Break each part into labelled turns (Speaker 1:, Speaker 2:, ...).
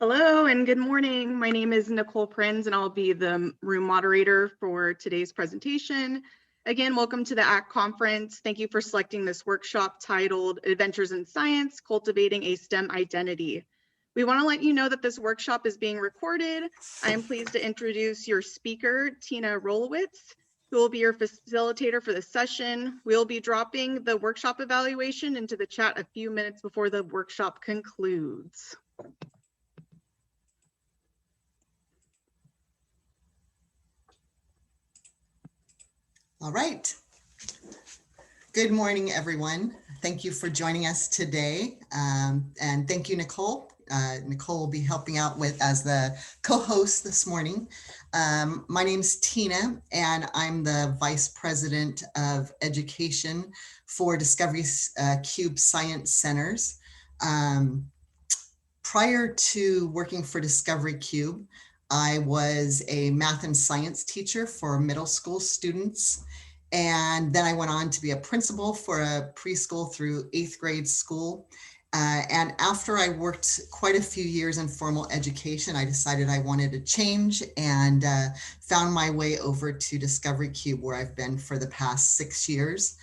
Speaker 1: Hello and good morning. My name is Nicole Prinz and I'll be the room moderator for today's presentation. Again, welcome to the ACT conference. Thank you for selecting this workshop titled Adventures in Science, Cultivating a STEM Identity. We want to let you know that this workshop is being recorded. I am pleased to introduce your speaker, Tina Rolowitz, who will be your facilitator for the session. We'll be dropping the workshop evaluation into the chat a few minutes before the workshop concludes.
Speaker 2: All right. Good morning, everyone. Thank you for joining us today. And thank you, Nicole. Nicole will be helping out as the co-host this morning. My name's Tina, and I'm the Vice President of Education for Discovery Cube Science Centers. Prior to working for Discovery Cube, I was a math and science teacher for middle school students. And then I went on to be a principal for a preschool through 8th grade school. And after I worked quite a few years in formal education, I decided I wanted to change and found my way over to Discovery Cube, where I've been for the past 6 years.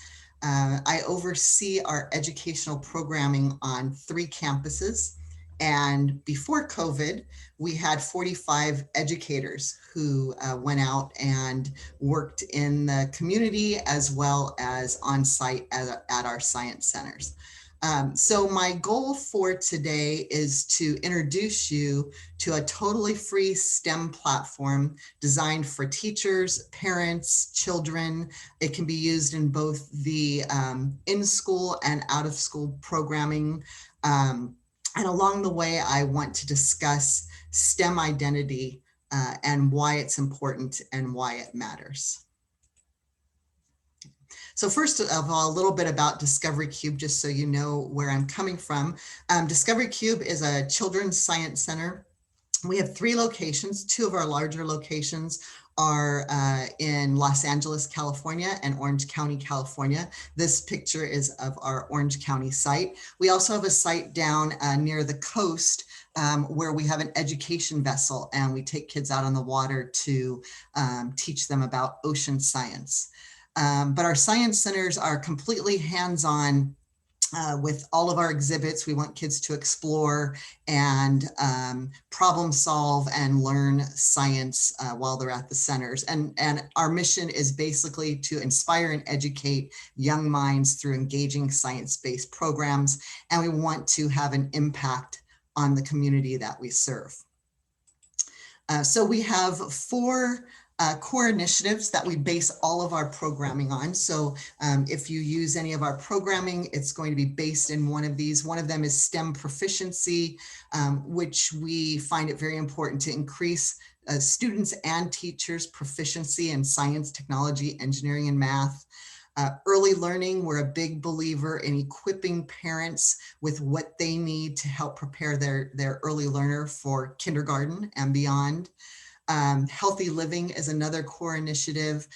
Speaker 2: I oversee our educational programming on 3 campuses. And before COVID, we had 45 educators who went out and worked in the community as well as on site at our science centers. So my goal for today is to introduce you to a totally free STEM platform designed for teachers, parents, children. It can be used in both the in-school and out-of-school programming. And along the way, I want to discuss STEM identity and why it's important and why it matters. So first of all, a little bit about Discovery Cube, just so you know where I'm coming from. Discovery Cube is a children's science center. We have 3 locations. 2 of our larger locations are in Los Angeles, California and Orange County, California. This picture is of our Orange County site. We also have a site down near the coast where we have an education vessel and we take kids out on the water to teach them about ocean science. But our science centers are completely hands-on. With all of our exhibits, we want kids to explore and problem solve and learn science while they're at the centers. And our mission is basically to inspire and educate young minds through engaging science-based programs. And we want to have an impact on the community that we serve. So we have 4 core initiatives that we base all of our programming on. So if you use any of our programming, it's going to be based in one of these. One of them is STEM proficiency, which we find it very important to increase students and teachers' proficiency in science, technology, engineering, and math. Early learning, we're a big believer in equipping parents with what they need to help prepare their early learner for kindergarten and beyond. Healthy living is another core initiative.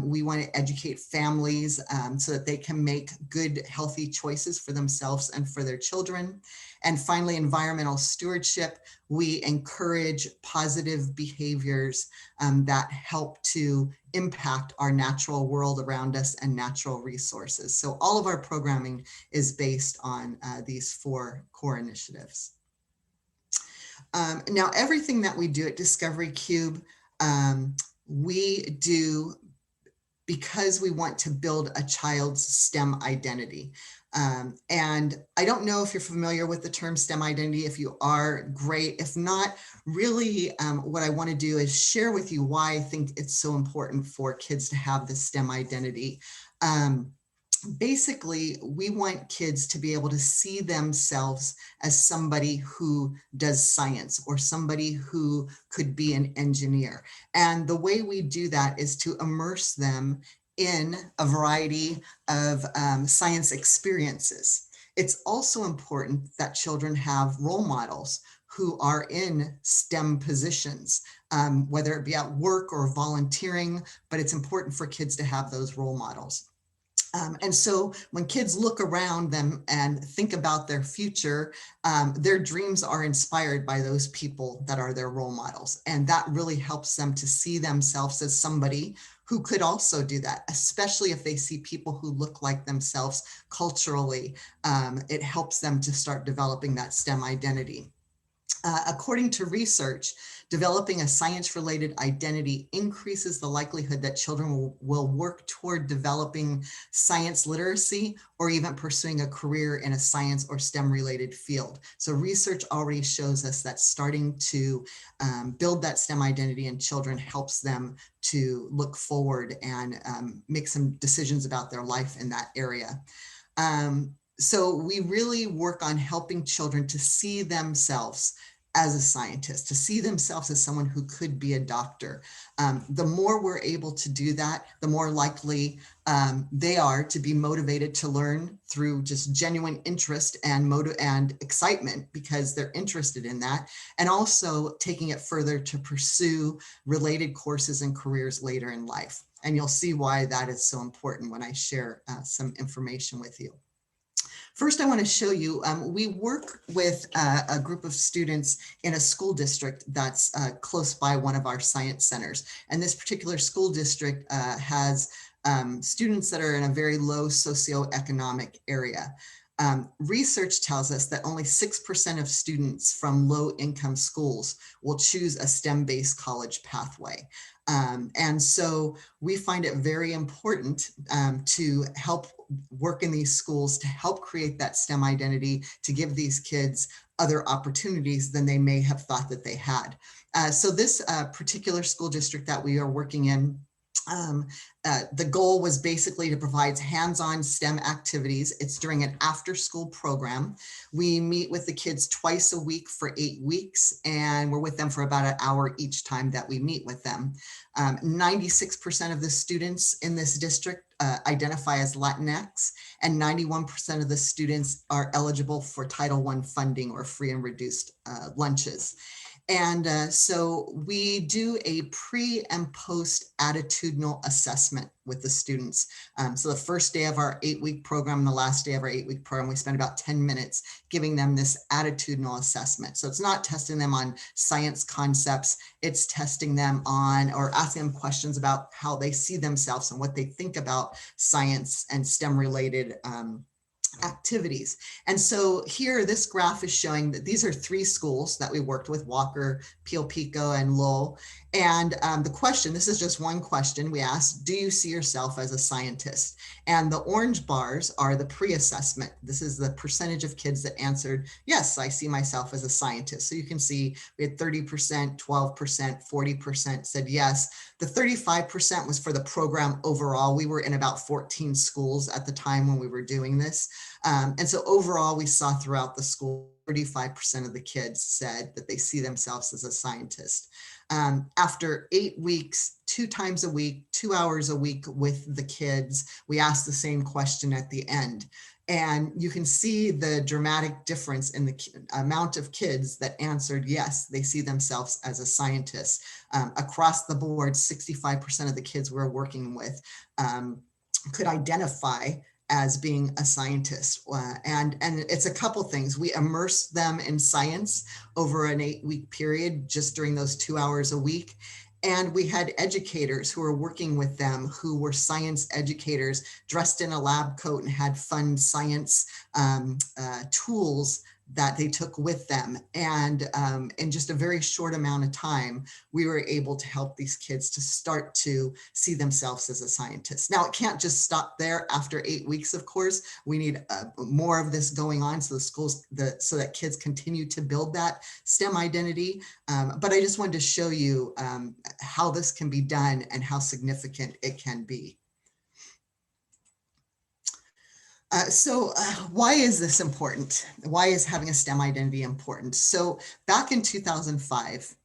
Speaker 2: We want to educate families so that they can make good, healthy choices for themselves and for their children. And finally, environmental stewardship. We encourage positive behaviors that help to impact our natural world around us and natural resources. So all of our programming is based on these 4 core initiatives. Now, everything that we do at Discovery Cube, we do because we want to build a child's STEM identity. And I don't know if you're familiar with the term STEM identity. If you are, great. If not, really what I want to do is share with you why I think it's so important for kids to have this STEM identity. Basically, we want kids to be able to see themselves as somebody who does science or somebody who could be an engineer. And the way we do that is to immerse them in a variety of science experiences. It's also important that children have role models who are in STEM positions, whether it be at work or volunteering, but it's important for kids to have those role models. And so when kids look around them and think about their future, their dreams are inspired by those people that are their role models. And that really helps them to see themselves as somebody who could also do that, especially if they see people who look like themselves culturally. It helps them to start developing that STEM identity. According to research, developing a science-related identity increases the likelihood that children will work toward developing science literacy or even pursuing a career in a science or STEM-related field. So research already shows us that starting to build that STEM identity in children helps them to look forward and make some decisions about their life in that area. So we really work on helping children to see themselves as a scientist, to see themselves as someone who could be a doctor. The more we're able to do that, the more likely they are to be motivated to learn through just genuine interest and excitement because they're interested in that, and also taking it further to pursue related courses and careers later in life. And you'll see why that is so important when I share some information with you. First, I want to show you, we work with a group of students in a school district that's close by one of our science centers. And this particular school district has students that are in a very low socioeconomic area. Research tells us that only 6% of students from low-income schools will choose a STEM-based college pathway. And so we find it very important to help work in these schools to help create that STEM identity, to give these kids other opportunities than they may have thought that they had. So this particular school district that we are working in, the goal was basically to provide hands-on STEM activities. It's during an after-school program. We meet with the kids twice a week for 8 weeks, and we're with them for about an hour each time that we meet with them. 96% of the students in this district identify as Latinx, and 91% of the students are eligible for Title I funding or free and reduced lunches. And so we do a pre and post attitudinal assessment with the students. So the first day of our 8-week program and the last day of our 8-week program, we spend about 10 minutes giving them this attitudinal assessment. So it's not testing them on science concepts, it's testing them on or asking them questions about how they see themselves and what they think about science and STEM related activities. And so here, this graph is showing that these are 3 schools that we worked with: Walker, Pio Pico, and Lowell. And the question, this is just one question we asked: do you see yourself as a scientist? And the orange bars are the pre-assessment. This is the percentage of kids that answered, yes, I see myself as a scientist. So you can see we had 30%, 12%, 40% said yes. The 35% was for the program overall. We were in about 14 schools at the time when we were doing this. And so overall, we saw throughout the school, 35% of the kids said that they see themselves as a scientist. After 8 weeks, 2 times a week, 2 hours a week with the kids, we asked the same question at the end. And you can see the dramatic difference in the amount of kids that answered yes, they see themselves as a scientist. Across the board, 65% of the kids we're working with could identify as being a scientist. And it's a couple things. We immerse them in science over an 8-week period, just during those 2 hours a week. And we had educators who were working with them who were science educators, dressed in a lab coat and had fun science tools that they took with them. And in just a very short amount of time, we were able to help these kids to start to see themselves as a scientist. Now, it can't just stop there after 8 weeks, of course. We need more of this going on so the schools, so that kids continue to build that STEM identity. But I just wanted to show you how this can be done and how significant it can be. Why is this important? Why is having a STEM identity important? So back in 2005,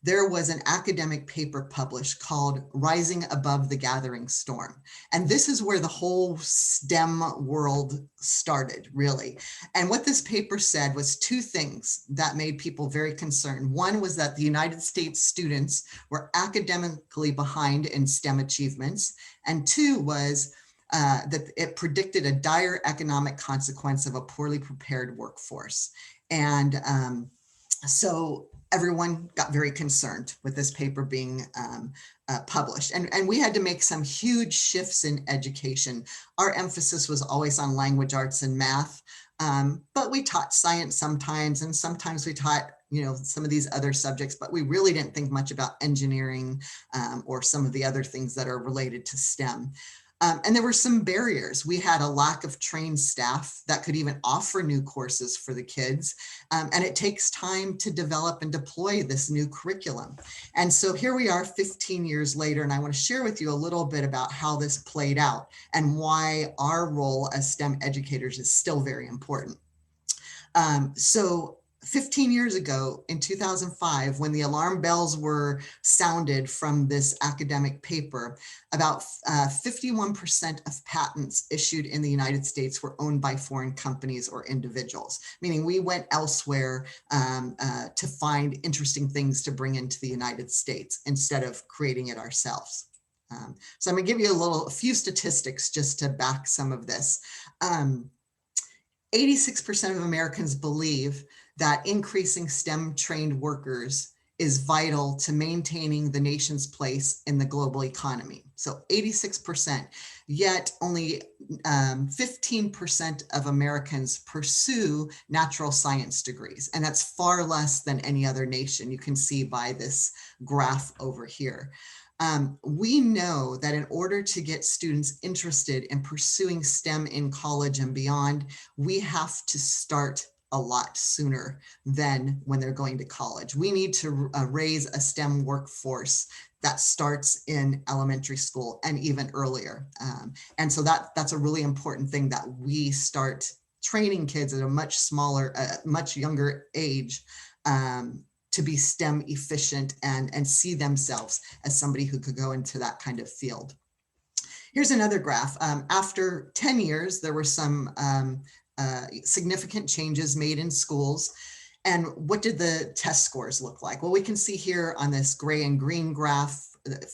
Speaker 2: there was an academic paper published called Rising Above the Gathering Storm. And this is where the whole STEM world started, really. And what this paper said was 2 things that made people very concerned. One was that the United States students were academically behind in STEM achievements. And 2 was that it predicted a dire economic consequence of a poorly prepared workforce. And so everyone got very concerned with this paper being published. And we had to make some huge shifts in education. Our emphasis was always on language arts and math, but we taught science sometimes, and sometimes we taught some of these other subjects, but we really didn't think much about engineering or some of the other things that are related to STEM. And there were some barriers. We had a lack of trained staff that could even offer new courses for the kids. And it takes time to develop and deploy this new curriculum. And so here we are 15 years later, and I want to share with you a little bit about how this played out and why our role as STEM educators is still very important. So 15 years ago, in 2005, when the alarm bells were sounded from this academic paper, about 51% of patents issued in the United States were owned by foreign companies or individuals, meaning we went elsewhere to find interesting things to bring into the United States instead of creating it ourselves. So I'm going to give you a few statistics just to back some of this. 86% of Americans believe that increasing STEM-trained workers is vital to maintaining the nation's place in the global economy. So 86%, yet only 15% of Americans pursue natural science degrees, and that's far less than any other nation. You can see by this graph over here. We know that in order to get students interested in pursuing STEM in college and beyond, we have to start a lot sooner than when they're going to college. We need to raise a STEM workforce that starts in elementary school and even earlier. And so that's a really important thing, that we start training kids at a much younger age to be STEM efficient and see themselves as somebody who could go into that kind of field. Here's another graph. After 10 years, there were some significant changes made in schools. And what did the test scores look like? Well, we can see here on this gray and green graph,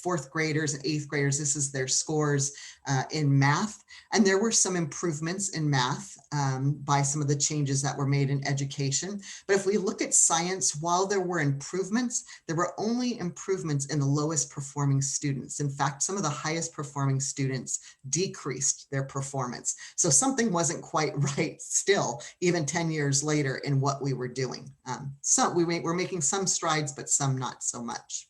Speaker 2: fourth graders and eighth graders, this is their scores in math. And there were some improvements in math by some of the changes that were made in education. But if we look at science, while there were improvements, there were only improvements in the lowest performing students. In fact, some of the highest performing students decreased their performance. So something wasn't quite right still, even 10 years later, in what we were doing. So we're making some strides, but some not so much.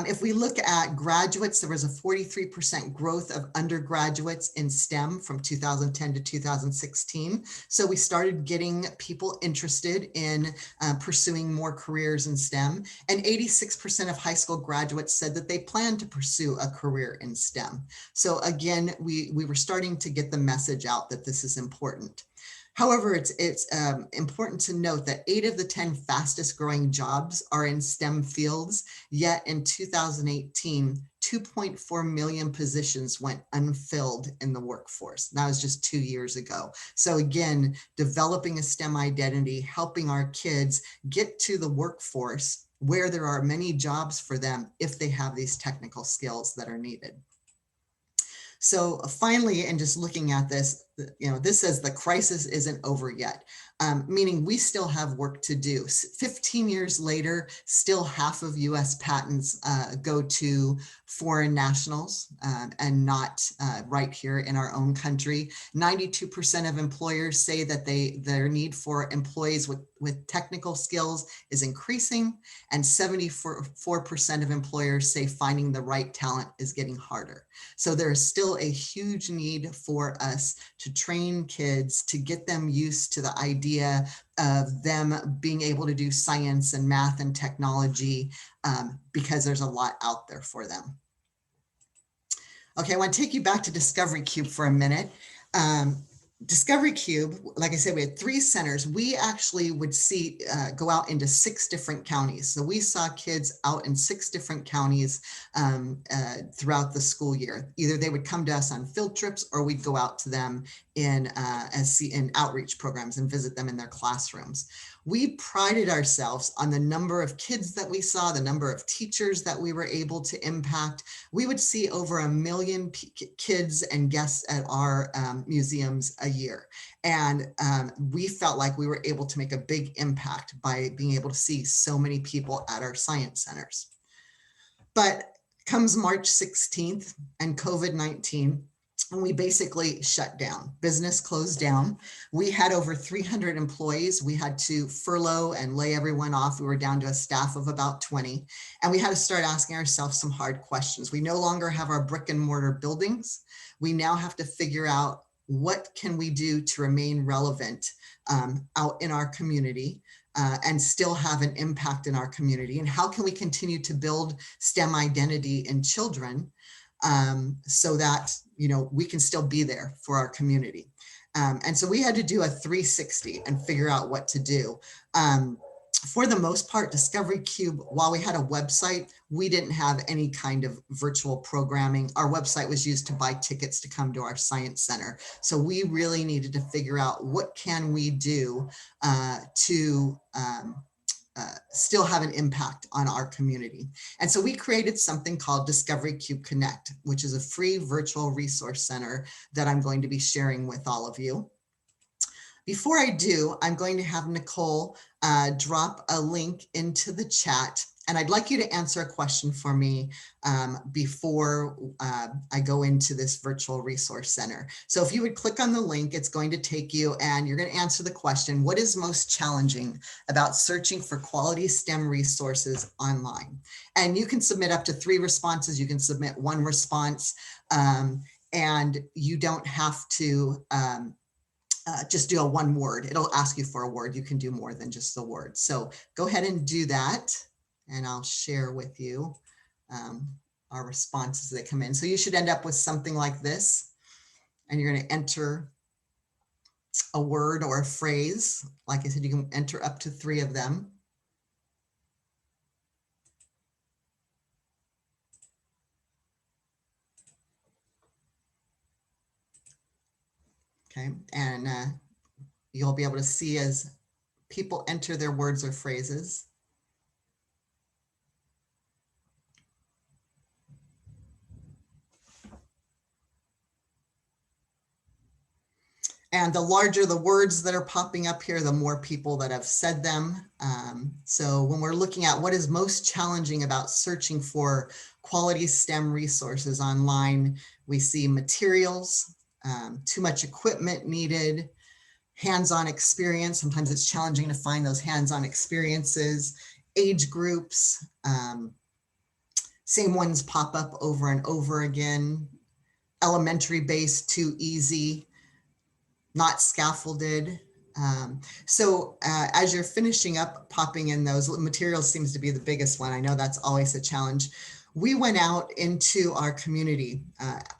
Speaker 2: If we look at graduates, there was a 43% growth of undergraduates in STEM from 2010 to 2016. So we started getting people interested in pursuing more careers in STEM. And 86% of high school graduates said that they plan to pursue a career in STEM. So again, we were starting to get the message out that this is important. However, it's important to note that 8 of the 10 fastest growing jobs are in STEM fields, yet in 2018, 2.4 million positions went unfilled in the workforce. That was just 2 years ago. So again, developing a STEM identity, helping our kids get to the workforce where there are many jobs for them if they have these technical skills that are needed. So finally, and just looking at this, this says the crisis isn't over yet, meaning we still have work to do. 15 years later, still half of US patents go to foreign nationals and not right here in our own country. 92% of employers say that their need for employees with technical skills is increasing, and 74% of employers say finding the right talent is getting harder. So there is still a huge need for us to train kids, to get them used to the idea of them being able to do science and math and technology, because there's a lot out there for them. Okay, I want to take you back to Discovery Cube for a minute. Discovery Cube, like I said, we had 3 centers. We actually would go out into 6 different counties. So we saw kids out in 6 different counties throughout the school year. Either they would come to us on field trips, or we'd go out to them in outreach programs and visit them in their classrooms. We prided ourselves on the number of kids that we saw, the number of teachers that we were able to impact. We would see over 1 million kids and guests at our museums a year. And we felt like we were able to make a big impact by being able to see so many people at our science centers. But comes March 16th and COVID-19, and we basically shut down. Business closed down. We had over 300 employees. We had to furlough and lay everyone off. We were down to a staff of about 20. And we had to start asking ourselves some hard questions. We no longer have our brick and mortar buildings. We now have to figure out, what can we do to remain relevant out in our community and still have an impact in our community? And how can we continue to build STEM identity in children so that, you know, we can still be there for our community? And so we had to do a 360 and figure out what to do. For the most part, Discovery Cube, while we had a website, we didn't have any kind of virtual programming. Our website was used to buy tickets to come to our science center. So we really needed to figure out, what can we do to still have an impact on our community. And so we created something called Discovery Cube Connect, which is a free virtual resource center that I'm going to be sharing with all of you. Before I do, I'm going to have Nicole drop a link into the chat, and I'd like you to answer a question for me before I go into this virtual resource center. So if you would click on the link, it's going to take you, and you're going to answer the question, what is most challenging about searching for quality STEM resources online? And you can submit up to 3 responses. You can submit 1 response, and you don't have to just do a 1 word. It'll ask you for a word. You can do more than just the word. So go ahead and do that, and I'll share with you our responses that come in. So you should end up with something like this, and you're going to enter a word or a phrase. Like I said, you can enter up to 3 of them. Okay, and you'll be able to see as people enter their words or phrases. And the larger the words that are popping up here, the more people that have said them. So when we're looking at what is most challenging about searching for quality STEM resources online, we see materials, too much equipment needed, hands-on experience. Sometimes it's challenging to find those hands-on experiences, age groups, same ones pop up over and over again, elementary based, too easy, not scaffolded. So as you're finishing up popping in those, materials seems to be the biggest one. I know that's always a challenge. We went out into our community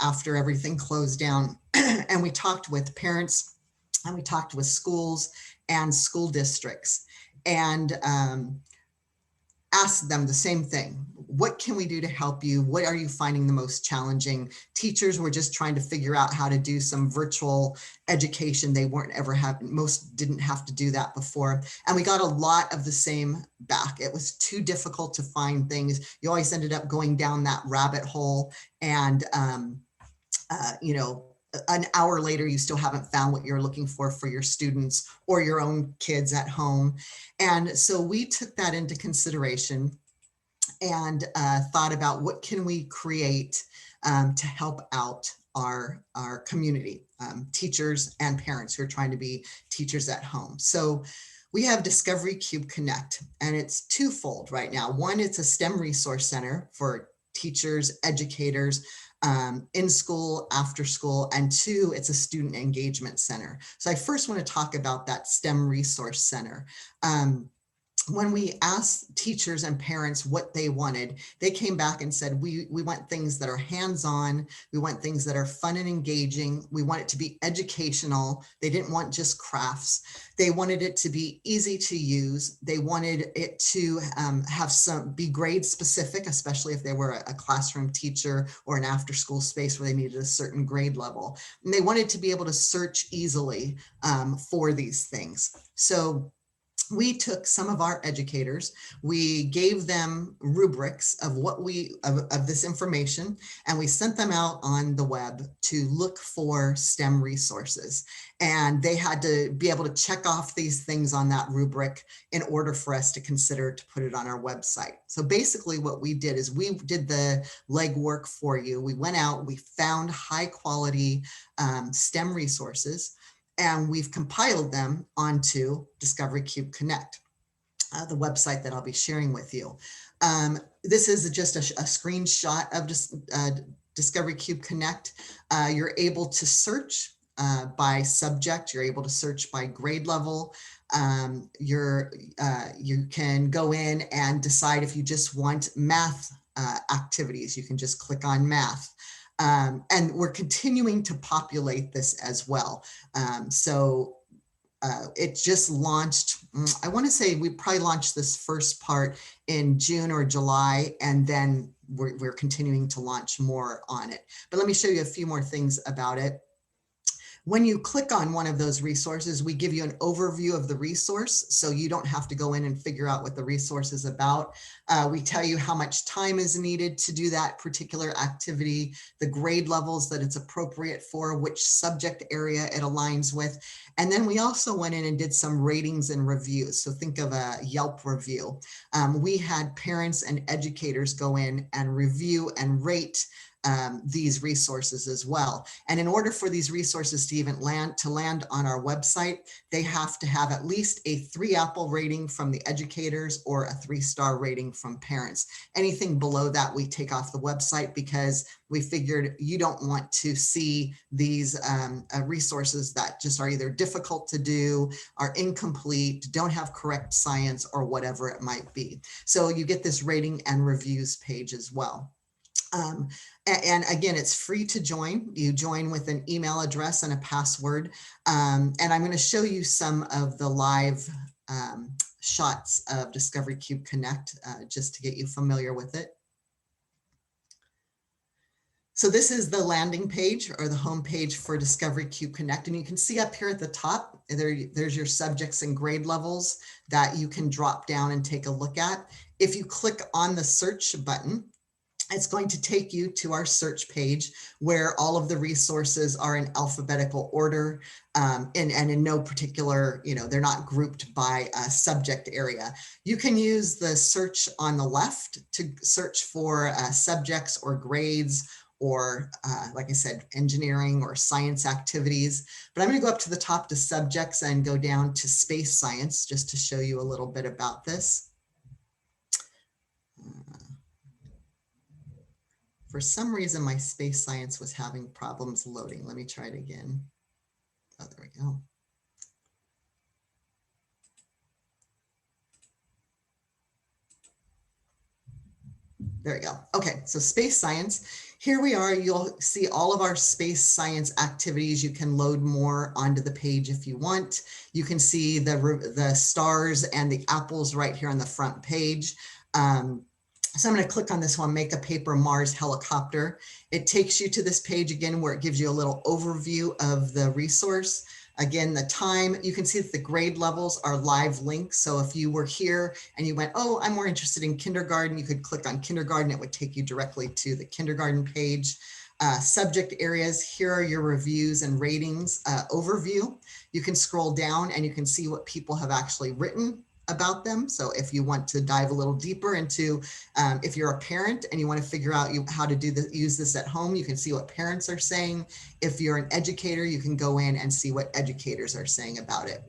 Speaker 2: after everything closed down, and we talked with parents, and we talked with schools and school districts, and asked them the same thing. What can we do to help you? What are you finding the most challenging? Teachers were just trying to figure out how to do some virtual education. They weren't ever most didn't have to do that before. And we got a lot of the same back. It was too difficult to find things. You always ended up going down that rabbit hole, and you know, an hour later, you still haven't found what you're looking for your students or your own kids at home. And so we took that into consideration and thought about, what can we create to help out our community, teachers and parents who are trying to be teachers at home. So we have Discovery Cube Connect, and it's twofold right now. One, it's a STEM resource center for teachers, educators, in school, after school, and 2, it's a student engagement center. So I first want to talk about that STEM resource center. when we asked teachers and parents what they wanted, they came back and said, we want things that are hands-on. We want things that are fun and engaging. We want it to be educational. They didn't want just crafts. They wanted it to be easy to use. They wanted it to be grade specific, especially if they were a classroom teacher or an after-school space where they needed a certain grade level. And they wanted to be able to search easily for these things. So we took some of our educators, we gave them rubrics of of this information, and we sent them out on the web to look for STEM resources. And they had to be able to check off these things on that rubric in order for us to consider to put it on our website. So basically what we did is we did the legwork for you. We went out, we found high quality STEM resources, and we've compiled them onto Discovery Cube Connect, the website that I'll be sharing with you. This is just a screenshot of Discovery Cube Connect. You're able to search by subject. You're able to search by grade level. You can go in and decide if you just want math activities. You can just click on math. And we're continuing to populate this as well. It just launched, I want to say we probably launched this first part in June or July, and then we're continuing to launch more on it. But let me show you a few more things about it. When you click on one of those resources, we give you an overview of the resource, so you don't have to go in and figure out what the resource is about. We tell you how much time is needed to do that particular activity, the grade levels that it's appropriate for, which subject area it aligns with. And then we also went in and did some ratings and reviews. So think of a Yelp review. We had parents and educators go in and review and rate these resources as well. And in order for these resources to even land on our website, they have to have at least a 3 apple rating from the educators or a 3-star rating from parents. Anything below that we take off the website, because we figured you don't want to see these resources that just are either difficult to do, are incomplete, don't have correct science, or whatever it might be. So you get this rating and reviews page as well. And again, it's free to join. You join with an email address and a password. And I'm going to show you some of the live shots of Discovery Cube Connect just to get you familiar with it. So this is the landing page or the home page for Discovery Cube Connect. And you can see up here at the top, there's your subjects and grade levels that you can drop down and take a look at. If you click on the search button, it's going to take you to our search page where all of the resources are in alphabetical order and in no particular, they're not grouped by a subject area. You can use the search on the left to search for subjects or grades or like I said, engineering or science activities. But I'm going to go up to the top to subjects and go down to space science just to show you a little bit about this. For some reason, my space science was having problems loading. Let me try it again. Oh, there we go. There we go. Okay, so space science. Here we are. You'll see all of our space science activities. You can load more onto the page if you want. You can see the stars and the apples right here on the front page. So I'm going to click on this one, Make a Paper Mars Helicopter. It takes you to this page again where it gives you a little overview of the resource. Again, the time, you can see that the grade levels are live links. So if you were here and you went, oh, I'm more interested in kindergarten, you could click on kindergarten. It would take you directly to the kindergarten page. Subject areas, here are your reviews and ratings overview. You can scroll down and you can see what people have actually written about them. So if you want to dive a little deeper into, if you're a parent and you want to figure out how to use this at home, you can see what parents are saying. If you're an educator, you can go in and see what educators are saying about it.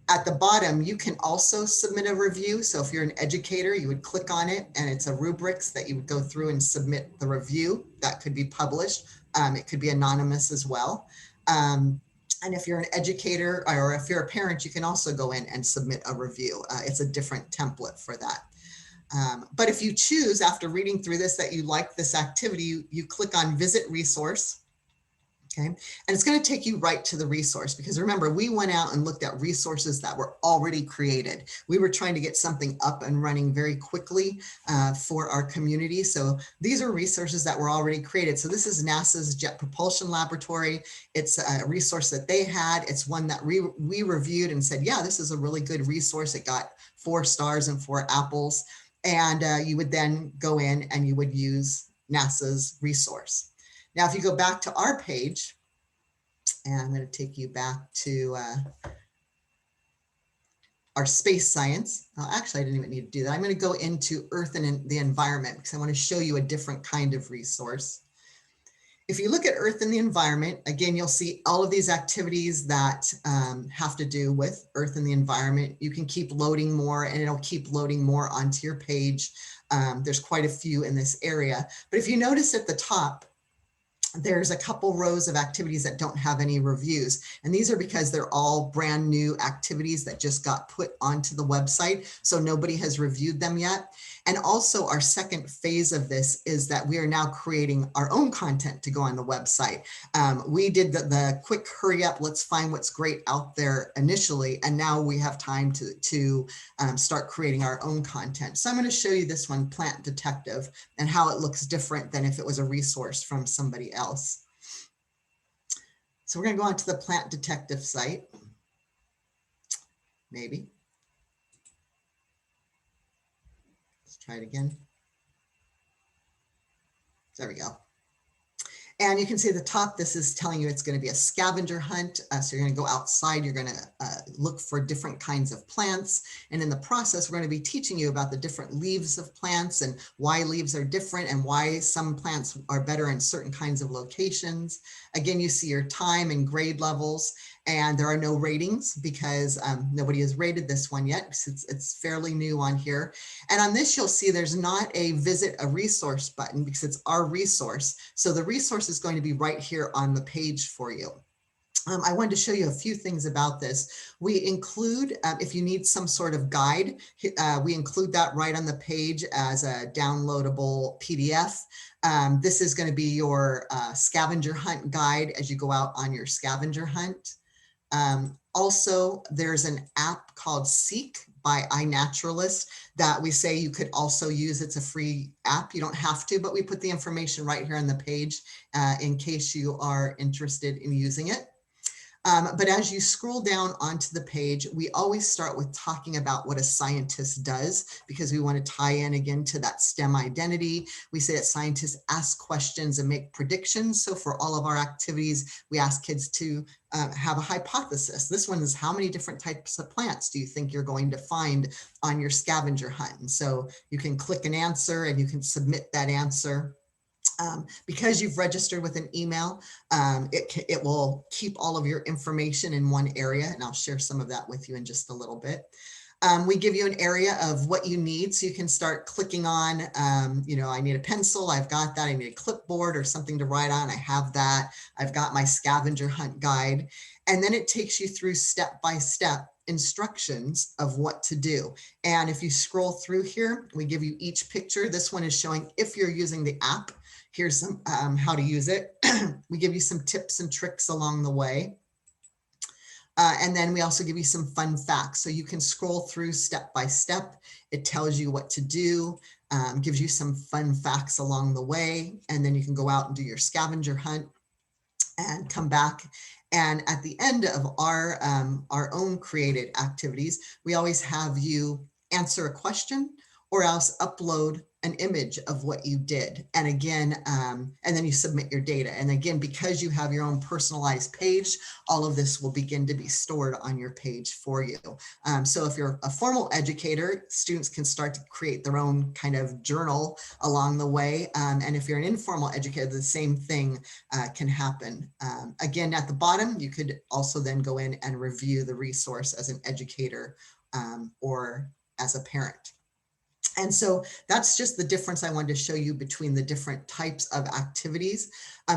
Speaker 2: At the bottom, you can also submit a review. So if you're an educator, you would click on it and it's a rubrics that you would go through and submit the review that could be published. It could be anonymous as well. And if you're an educator or if you're a parent, you can also go in and submit a review. It's a different template for that. But if you choose after reading through this that you like this activity, you click on Visit Resource. Okay, and it's going to take you right to the resource, because remember, we went out and looked at resources that were already created. We were trying to get something up and running very quickly for our community. So these are resources that were already created. So this is NASA's Jet Propulsion Laboratory. It's a resource that they had. It's one that we reviewed and said, yeah, this is a really good resource. It got 4 stars and 4 apples. And you would then go in and you would use NASA's resource. Now, if you go back to our page, and I'm going to take you back to our space science. Actually, I didn't even need to do that. I'm going to go into Earth and the environment because I want to show you a different kind of resource. If you look at Earth and the environment, again, you'll see all of these activities that have to do with Earth and the environment. You can keep loading more and it'll keep loading more onto your page. There's quite a few in this area. But if you notice at the top, there's a couple rows of activities that don't have any reviews. And these are because they're all brand new activities that just got put onto the website. So nobody has reviewed them yet. And also our second phase of this is that we are now creating our own content to go on the website. We did the quick hurry up, let's find what's great out there initially. And now we have time to start creating our own content. So I'm going to show you this one, Plant Detective, and how it looks different than if it was a resource from somebody else. So we're going to go on to the Plant Detective site. Maybe. Let's try it again. There we go. And you can see at the top, this is telling you it's going to be a scavenger hunt. So you're going to go outside, you're going to look for different kinds of plants. And in the process, we're going to be teaching you about the different leaves of plants and why leaves are different and why some plants are better in certain kinds of locations. Again, you see your time and grade levels, and there are no ratings because nobody has rated this one yet. It's fairly new on here. And on this, you'll see there's not a visit a resource button because it's our resource. So the resource is going to be right here on the page for you. I wanted to show you a few things about this. We include, if you need some sort of guide, we include that right on the page as a downloadable PDF. This is going to be your scavenger hunt guide as you go out on your scavenger hunt. Also, there's an app called Seek by iNaturalist that we say you could also use. It's a free app. You don't have to, but we put the information right here on the page in case you are interested in using it. But as you scroll down onto the page, we always start with talking about what a scientist does, because we want to tie in again to that STEM identity. We say that scientists ask questions and make predictions. So for all of our activities, we ask kids to have a hypothesis. This one is, how many different types of plants do you think you're going to find on your scavenger hunt? And so you can click an answer and you can submit that answer. Because you've registered with an email, it will keep all of your information in one area, and I'll share some of that with you in just a little bit. We give you an area of what you need, so you can start clicking on, I need a pencil, I've got that, I need a clipboard or something to write on, I have that, I've got my scavenger hunt guide, and then it takes you through step-by-step instructions of what to do. And if you scroll through here, we give you each picture. This one is showing if you're using the app. Here's some how to use it. We give you some tips and tricks along the way. And then we also give you some fun facts. So you can scroll through step by step. It tells you what to do, gives you some fun facts along the way. And then you can go out and do your scavenger hunt and come back. And at the end of our own created activities, we always have you answer a question or else upload an image of what you did. And again, and then you submit your data. And again, because you have your own personalized page, all of this will begin to be stored on your page for you. So if you're a formal educator, students can start to create their own kind of journal along the way. And if you're an informal educator, the same thing can happen. Again, at the bottom, you could also then go in and review the resource as an educator or as a parent. And so that's just the difference I wanted to show you between the different types of activities.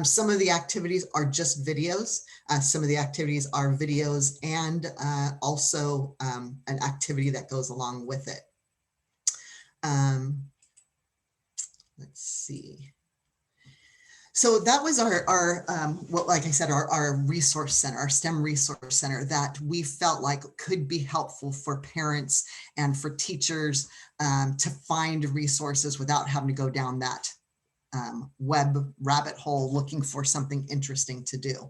Speaker 2: Some of the activities are just videos. Some of the activities are videos and also an activity that goes along with it. Let's see. So that was our well, like I said, our resource center, our STEM resource center that we felt like could be helpful for parents and for teachers to find resources without having to go down that web rabbit hole looking for something interesting to do.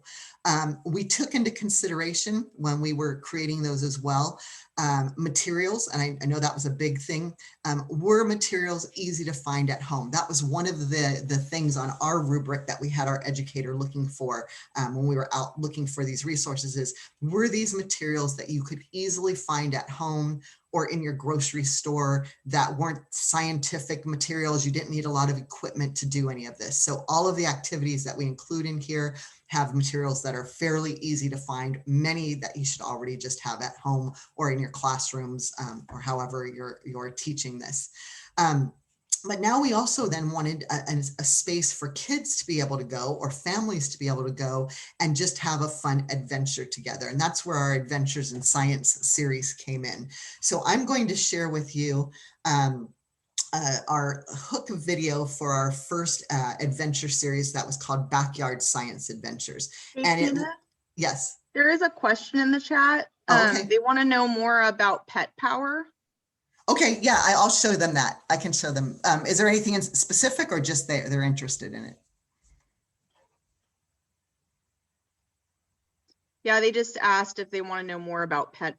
Speaker 2: We took into consideration when we were creating those as well, materials, and I know that was a big thing, were materials easy to find at home? That was one of the things on our rubric that we had our educator looking for when we were out looking for these resources is, were these materials that you could easily find at home or in your grocery store that weren't scientific materials? You didn't need a lot of equipment to do any of this. So all of the activities that we include in here have materials that are fairly easy to find, many that you should already just have at home or in your classrooms or however you're teaching this. But now we also then wanted a space for kids to be able to go or families to be able to go and just have a fun adventure together. And that's where our Adventures in Science series came in. So I'm going to share with you our hook video for our first adventure series that was called Backyard Science Adventures.
Speaker 1: Hey,
Speaker 2: And
Speaker 1: Tina,
Speaker 2: yes.
Speaker 1: there is a question in the chat.
Speaker 2: Oh, okay.
Speaker 1: They want to know more about Pet Power.
Speaker 2: Okay, yeah, I'll show them that. I can show them. Is there anything in specific or just they're interested in it?
Speaker 1: Yeah, they just asked if they want to know more about Pet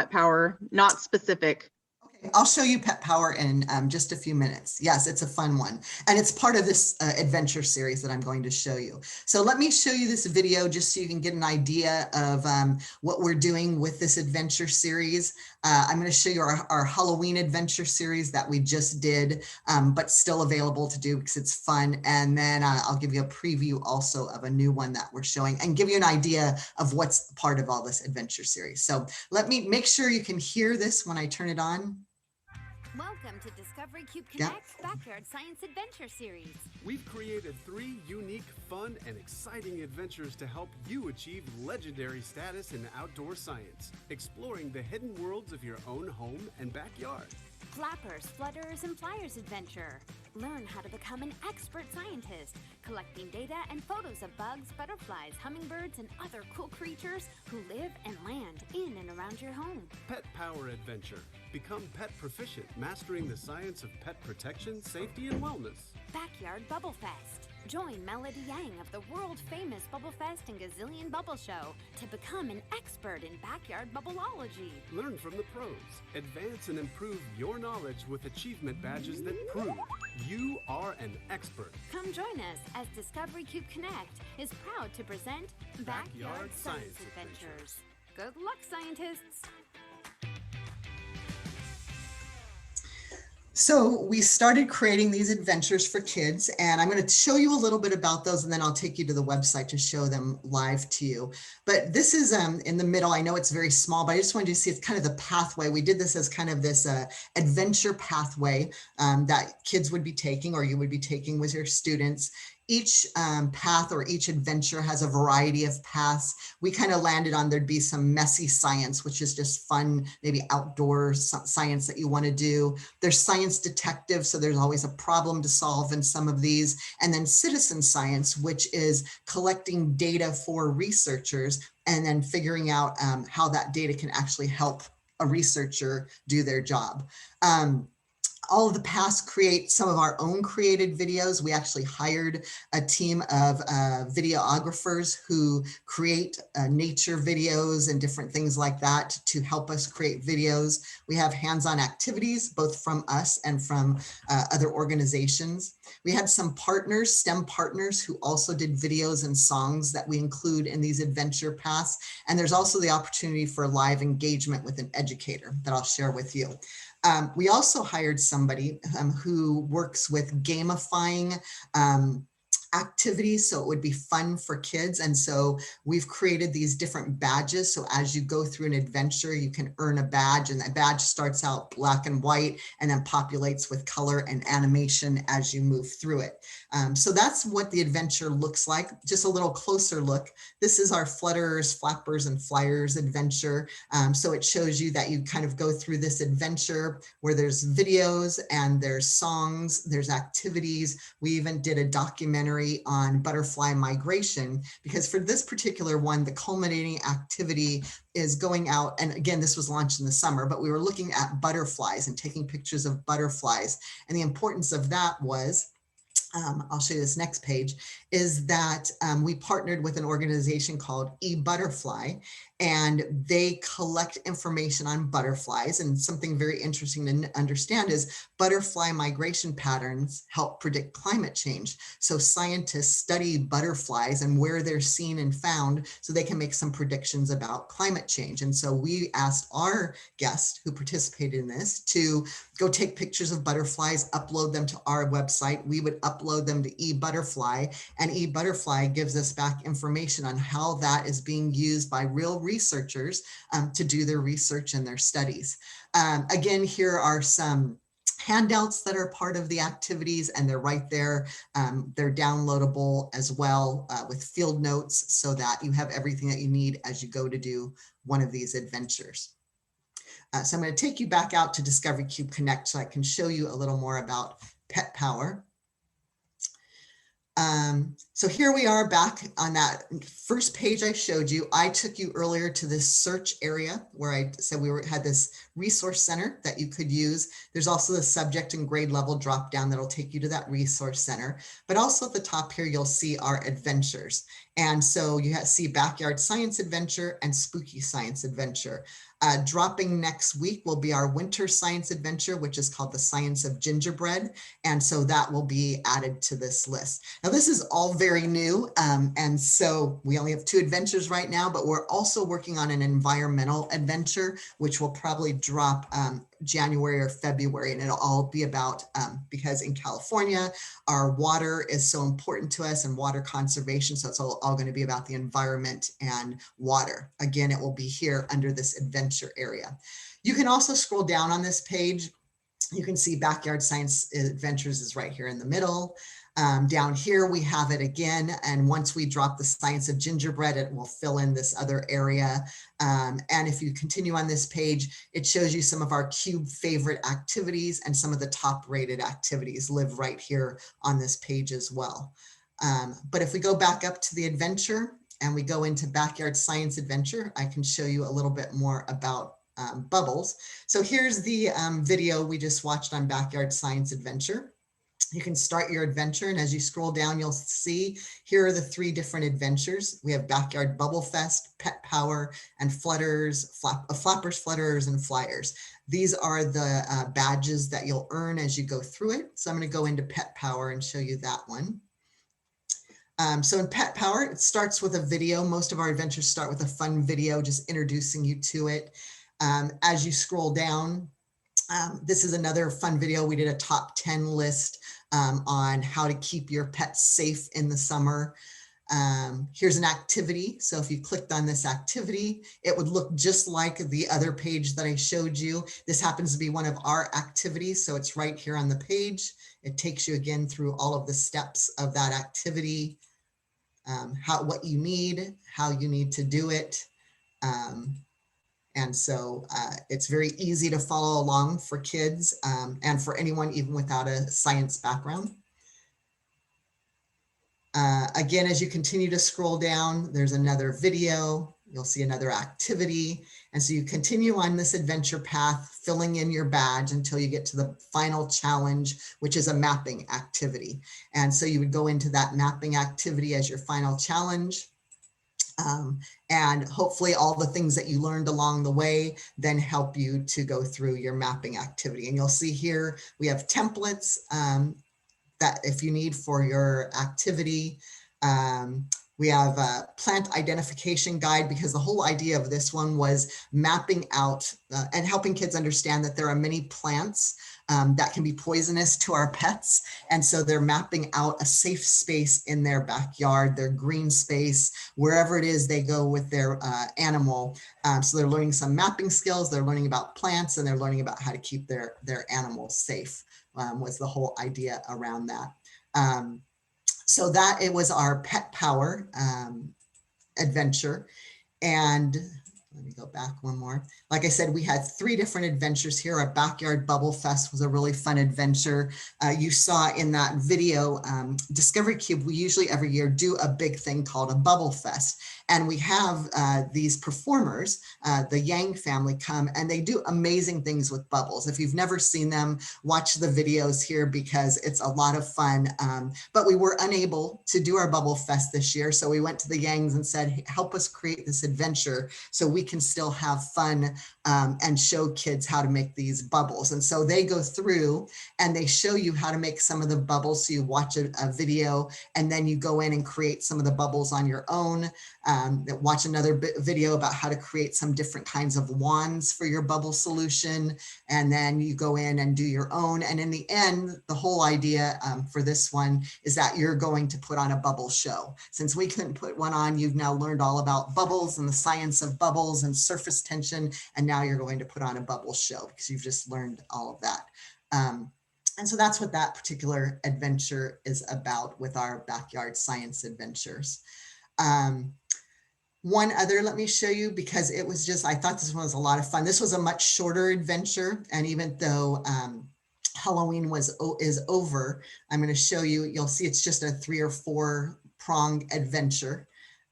Speaker 1: Power, not specific.
Speaker 2: Okay, I'll show you Pet Power in just a few minutes. Yes, it's a fun one. And it's part of this adventure series that I'm going to show you. So let me show you this video just so you can get an idea of what we're doing with this adventure series. I'm going to show you our Halloween adventure series that we just did, but still available to do because it's fun. And then I'll give you a preview also of a new one that we're showing and give you an idea of what's part of all this adventure series. So let me make sure you can hear this when I turn it on.
Speaker 3: Welcome to Discovery Cube Connect's Backyard Science Adventure Series.
Speaker 4: We've created 3 unique, fun, and exciting adventures to help you achieve legendary status in outdoor science, exploring the hidden worlds of your own home and backyard.
Speaker 3: Flappers, Flutterers, and Flyers Adventure. Learn how to become an expert scientist, collecting data and photos of bugs, butterflies, hummingbirds, and other cool creatures who live and land in and around your home.
Speaker 4: Pet Power Adventure. Become pet proficient, mastering the science of pet protection, safety, and wellness.
Speaker 3: Backyard Bubble Fest. Join Melody Yang of the world-famous Bubble Fest and Gazillion Bubble Show to become an expert in backyard bubbleology.
Speaker 4: Learn from the pros. Advance and improve your knowledge with achievement badges that prove you are an expert.
Speaker 3: Come join us as Discovery Cube Connect is proud to present Backyard Science Adventures. Good luck, scientists!
Speaker 2: So we started creating these adventures for kids, and I'm going to show you a little bit about those, and then I'll take you to the website to show them live to you. But this is in the middle. I know it's very small, but I just wanted you to see it's kind of the pathway. We did this as kind of this adventure pathway that kids would be taking, or you would be taking with your students. Each path or each adventure has a variety of paths. We kind of landed on there'd be some messy science, which is just fun, maybe outdoor science that you want to do. There's science detective, so there's always a problem to solve in some of these. And then citizen science, which is collecting data for researchers and then figuring out how that data can actually help a researcher do their job. All of the paths create some of our own created videos. We actually hired a team of videographers who create nature videos and different things like that to help us create videos. We have hands-on activities, both from us and from other organizations. We had some partners, STEM partners, who also did videos and songs that we include in these adventure paths. And there's also the opportunity for live engagement with an educator that I'll share with you. We also hired somebody who works with gamifying activities, so it would be fun for kids. And so we've created these different badges. So as you go through an adventure, you can earn a badge, and that badge starts out black and white and then populates with color and animation as you move through it. So that's what the adventure looks like. Just a little closer look. This is our Flutterers, Flappers, and Flyers adventure. So it shows you that you kind of go through this adventure where there's videos and there's songs, there's activities. We even did a documentary on butterfly migration, because for this particular one, the culminating activity is going out. And again, this was launched in the summer, but we were looking at butterflies and taking pictures of butterflies. And the importance of that was, I'll show you this next page, is that we partnered with an organization called eButterfly, and they collect information on butterflies. And something very interesting to understand is butterfly migration patterns help predict climate change. So scientists study butterflies and where they're seen and found so they can make some predictions about climate change. And so we asked our guest who participated in this to go take pictures of butterflies, upload them to our website. We would upload them to eButterfly, and eButterfly gives us back information on how that is being used by real researchers to do their research and their studies. Again, here are some handouts that are part of the activities, and they're right there. They're downloadable as well with field notes, so that you have everything that you need as you go to do one of these adventures. So I'm going to take you back out to Discovery Cube Connect so I can show you a little more about Pet Power. So here we are back on that first page I showed you. I took you earlier to this search area where I said we had this resource center that you could use. There's also the subject and grade level drop down that'll take you to that resource center. But also at the top here, you'll see our adventures. And so you see Backyard Science Adventure and Spooky Science Adventure. Dropping next week will be our winter science adventure, which is called The Science of Gingerbread. And so that will be added to this list. Now, this is all very new. And so we only have 2 adventures right now, but we're also working on an environmental adventure, which will probably drop January or February. And it'll all be about, because in California, our water is so important to us and water conservation. So it's all going to be about the environment and water. Again, it will be here under this adventure area. You can also scroll down on this page. You can see Backyard Science Adventures is right here in the middle. Down here, we have it again. And once we drop the Science of Gingerbread, it will fill in this other area. And if you continue on this page, it shows you some of our Cube favorite activities, and some of the top rated activities live right here on this page as well. But if we go back up to the adventure and we go into Backyard Science Adventure, I can show you a little bit more about bubbles. So here's the video we just watched on Backyard Science Adventure. You can start your adventure, and as you scroll down, you'll see here are the 3 different adventures. We have Backyard Bubble Fest, Pet Power, and Flappers, Flutterers, and Flyers. These are the badges that you'll earn as you go through it. So I'm going to go into Pet Power and show you that one. So in Pet Power, it starts with a video. Most of our adventures start with a fun video, just introducing you to it. As you scroll down, this is another fun video. We did a top 10 list on how to keep your pets safe in the summer. Here's an activity. So if you clicked on this activity, it would look just like the other page that I showed you. This happens to be one of our activities. So it's right here on the page. It takes you again through all of the steps of that activity, what you need, how you need to do it. And so it's very easy to follow along for kids and for anyone even without a science background. Again, as you continue to scroll down, there's another video. You'll see another activity. And so you continue on this adventure path, filling in your badge until you get to the final challenge, which is a mapping activity. And so you would go into that mapping activity as your final challenge. And hopefully all the things that you learned along the way then help you to go through your mapping activity. And you'll see here, we have templates that if you need for your activity, We have a plant identification guide, because the whole idea of this one was mapping out and helping kids understand that there are many plants that can be poisonous to our pets. And so they're mapping out a safe space in their backyard, their green space, wherever it is they go with their animal. So they're learning some mapping skills, they're learning about plants, and they're learning about how to keep their animals safe, was the whole idea around that. So that it was our Pet Power adventure. And let me go back one more. Like I said, we had 3 different adventures here. Our Backyard Bubble Fest was a really fun adventure. You saw in that video, Discovery Cube, we usually every year do a big thing called a Bubble Fest. And we have these performers, the Yang family, come and they do amazing things with bubbles. If you've never seen them, watch the videos here because it's a lot of fun. But we were unable to do our Bubble Fest this year. So we went to the Yangs and said, hey, help us create this adventure so we can still have fun and show kids how to make these bubbles. And so they go through and they show you how to make some of the bubbles. So you watch a video and then you go in and create some of the bubbles on your own. Watch another video about how to create some different kinds of wands for your bubble solution. And then you go in and do your own. And in the end, the whole idea for this one is that you're going to put on a bubble show. Since we couldn't put one on, you've now learned all about bubbles and the science of bubbles and surface tension. And now you're going to put on a bubble show because you've just learned all of that. And so that's what that particular adventure is about with our backyard science adventures. One other, let me show you, because it was just, I thought this one was a lot of fun. This was a much shorter adventure. And even though Halloween is over, I'm going to show you, you'll see it's just a 3 or 4 prong adventure.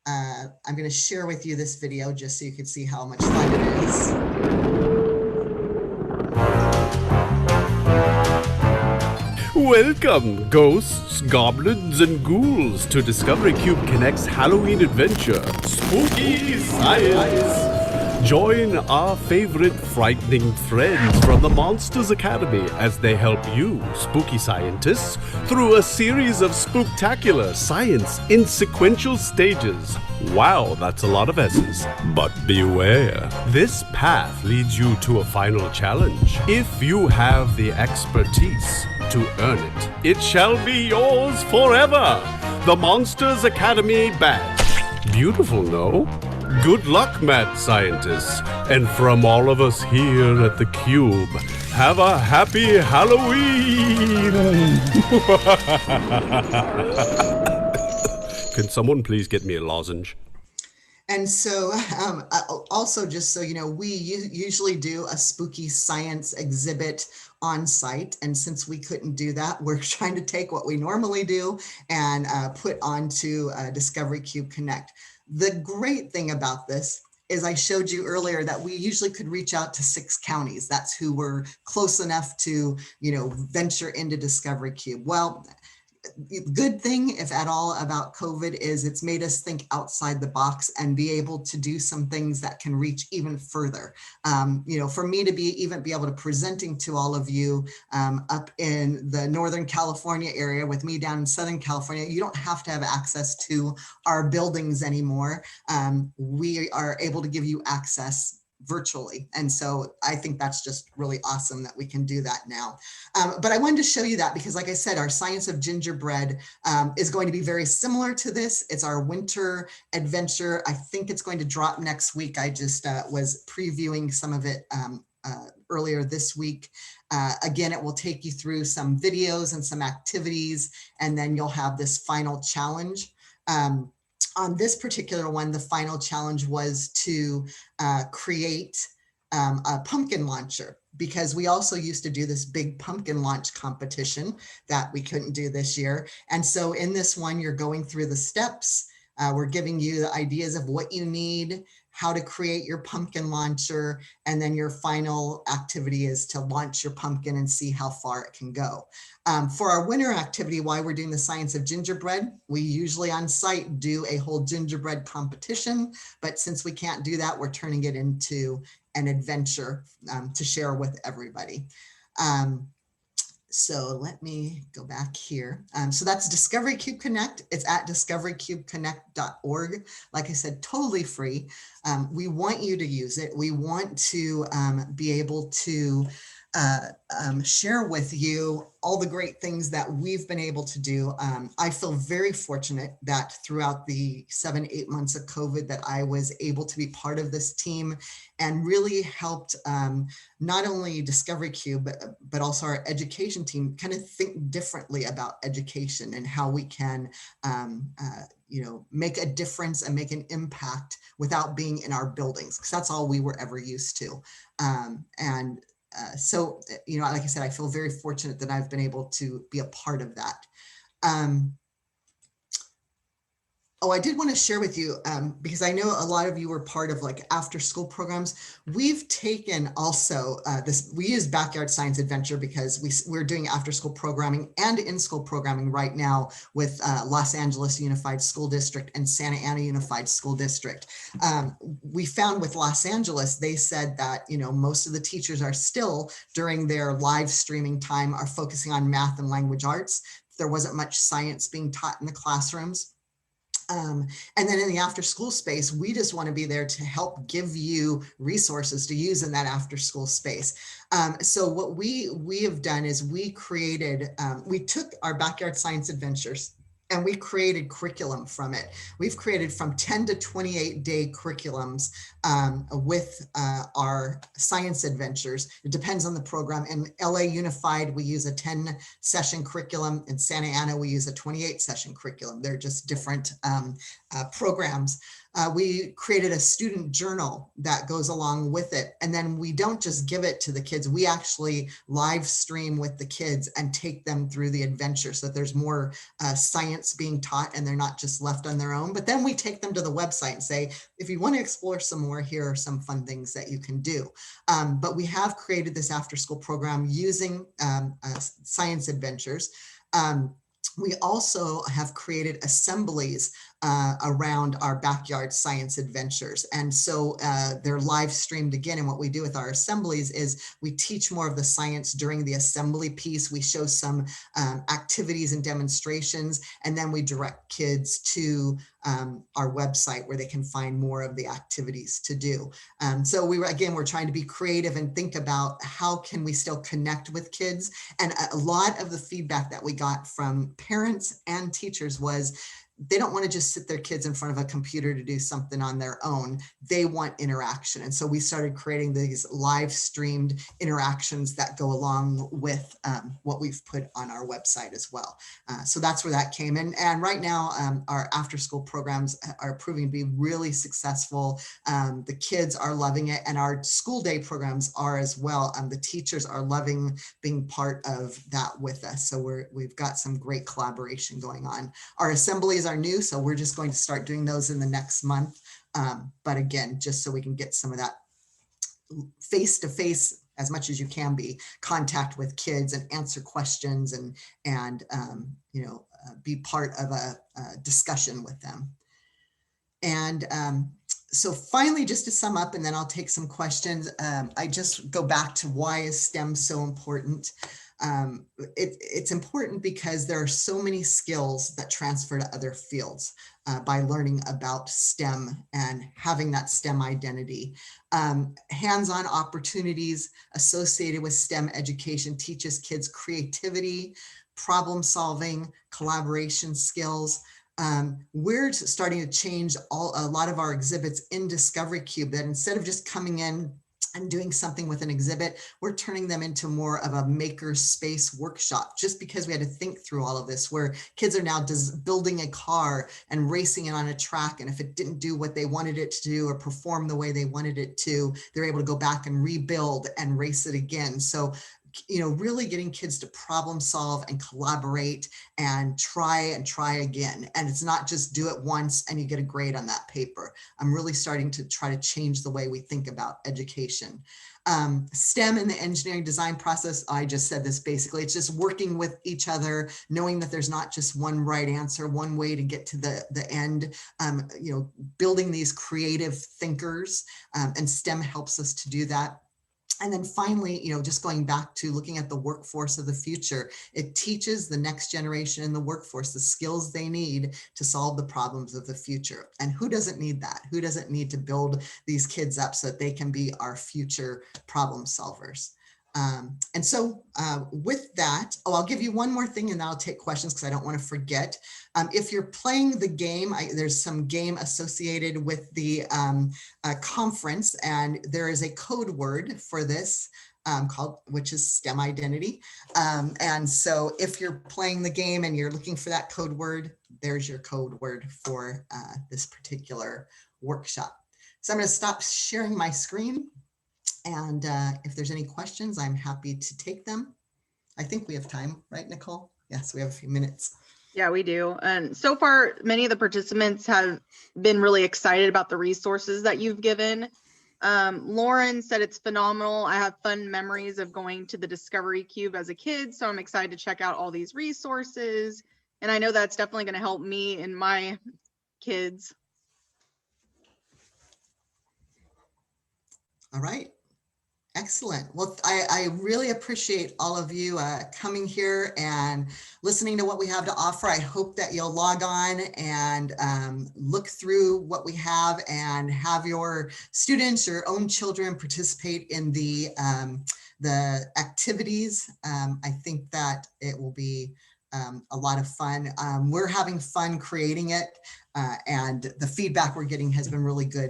Speaker 2: I'm going to share with you this video just so you can see how much fun it is.
Speaker 4: Welcome, ghosts, goblins, and ghouls to Discovery Cube Connect's Halloween adventure, Spooky Science. Join our favorite frightening friends from the Monsters Academy as they help you, spooky scientists, through a series of spooktacular science in sequential stages. Wow, that's a lot of S's. But beware, this path leads you to a final challenge. If you have the expertise to earn it, it shall be yours forever. The Monsters Academy badge. Beautiful, no? Good luck, mad scientists. And from all of us here at the Cube, have a happy Halloween! Can someone please get me a lozenge?
Speaker 2: And so also, just so you know, we usually do a spooky science exhibit on site. And since we couldn't do that, we're trying to take what we normally do and put onto Discovery Cube Connect. The great thing about this is I showed you earlier that we usually could reach out to 6 counties. That's who were close enough to, you know, venture into Discovery Cube. Well, good thing, if at all, about COVID is it's made us think outside the box and be able to do some things that can reach even further. You know, for me to be able to presenting to all of you up in the Northern California area with me down in Southern California, you don't have to have access to our buildings anymore. We are able to give you access virtually. And so I think that's just really awesome that we can do that now. But I wanted to show you that because, like I said, our Science of Gingerbread is going to be very similar to this. It's our winter adventure. I think it's going to drop next week. I just was previewing some of it earlier this week. Again, it will take you through some videos and some activities, and then you'll have this final challenge. On this particular one, the final challenge was to create a pumpkin launcher, because we also used to do this big pumpkin launch competition that we couldn't do this year. And so in this one, you're going through the steps. We're giving you the ideas of what you need, how to create your pumpkin launcher, and then your final activity is to launch your pumpkin and see how far it can go. For our winter activity, while we're doing the Science of Gingerbread, we usually on site do a whole gingerbread competition, but since we can't do that, we're turning it into an adventure to share with everybody. So let me go back here. So that's Discovery Cube Connect. It's at discoverycubeconnect.org. Like I said, totally free. We want you to use it. We want to be able to share with you all the great things that we've been able to do. I feel very fortunate that throughout the 7-8 months of COVID that I was able to be part of this team and really helped not only Discovery Cube, but also our education team kind of think differently about education and how we can make a difference and make an impact without being in our buildings, because that's all we were ever used to. So, like I said, I feel very fortunate that I've been able to be a part of that. I did want to share with you, because I know a lot of you were part of like after school programs. We've taken also we use Backyard Science Adventure because we're doing after school programming and in-school programming right now with Los Angeles Unified School District and Santa Ana Unified School District. We found with Los Angeles, they said that, most of the teachers are still during their live streaming time are focusing on math and language arts. There wasn't much science being taught in the classrooms. And then in the after school space, we just want to be there to help give you resources to use in that after school space. So what we have done is we took our Backyard Science Adventures and we created curriculum from it. We've created from 10 to 28 day curriculums with our science adventures. It depends on the program. In LA Unified, we use a 10 session curriculum. In Santa Ana, we use a 28 session curriculum. They're just different programs. We created a student journal that goes along with it. And then we don't just give it to the kids. We actually live stream with the kids and take them through the adventure so that there's more science being taught and they're not just left on their own. But then we take them to the website and say, if you want to explore some more, here are some fun things that you can do. But we have created this after school program using science adventures. We also have created assemblies around our Backyard Science Adventures. And so they're live streamed again. And what we do with our assemblies is we teach more of the science during the assembly piece. We show some activities and demonstrations, and then we direct kids to our website where they can find more of the activities to do. So we're trying to be creative and think about how can we still connect with kids. And a lot of the feedback that we got from parents and teachers was they don't want to just sit their kids in front of a computer to do something on their own. They want interaction. And so we started creating these live streamed interactions that go along with what we've put on our website as well. So that's where that came in. And right now, our after school programs are proving to be really successful. The kids are loving it, and our school day programs are as well. The teachers are loving being part of that with us. So we've got some great collaboration going on. Our assemblies are new, so we're just going to start doing those in the next month. But again, just so we can get some of that face-to-face, as much as you can be, contact with kids and answer questions and be part of a discussion with them. And so finally, just to sum up, and then I'll take some questions. I just go back to why is STEM so important? It's important because there are so many skills that transfer to other fields by learning about STEM and having that STEM identity. Hands-on opportunities associated with STEM education teaches kids creativity, problem solving, collaboration skills. We're starting to change a lot of our exhibits in Discovery Cube, that instead of just coming in and doing something with an exhibit, we're turning them into more of a maker space workshop, just because we had to think through all of this, where kids are now building a car and racing it on a track. And if it didn't do what they wanted it to do or perform the way they wanted it to, they're able to go back and rebuild and race it again. So really getting kids to problem solve and collaborate and try again. And it's not just do it once and you get a grade on that paper. I'm really starting to try to change the way we think about education. STEM in the engineering design process, I just said this basically, it's just working with each other, knowing that there's not just one right answer, one way to get to the end, building these creative thinkers, and STEM helps us to do that. And then finally, just going back to looking at the workforce of the future, it teaches the next generation in the workforce the skills they need to solve the problems of the future. And who doesn't need that? Who doesn't need to build these kids up so that they can be our future problem solvers? And so with that, I'll give you one more thing and then I'll take questions because I don't want to forget. If you're playing the game, there's some game associated with the conference, and there is a code word for this which is STEM identity. And so if you're playing the game and you're looking for that code word, there's your code word for this particular workshop. So I'm going to stop sharing my screen. And if there's any questions, I'm happy to take them. I think we have time, right, Nicole? Yes, we have a few minutes.
Speaker 1: Yeah, we do. And so far, many of the participants have been really excited about the resources that you've given. Lauren said it's phenomenal. I have fun memories of going to the Discovery Cube as a kid, so I'm excited to check out all these resources. And I know that's definitely going to help me and my kids.
Speaker 2: All right. Excellent. Well, I really appreciate all of you coming here and listening to what we have to offer. I hope that you'll log on and look through what we have and have your students, your own children participate in the activities. I think that it will be a lot of fun. We're having fun creating it, and the feedback we're getting has been really good.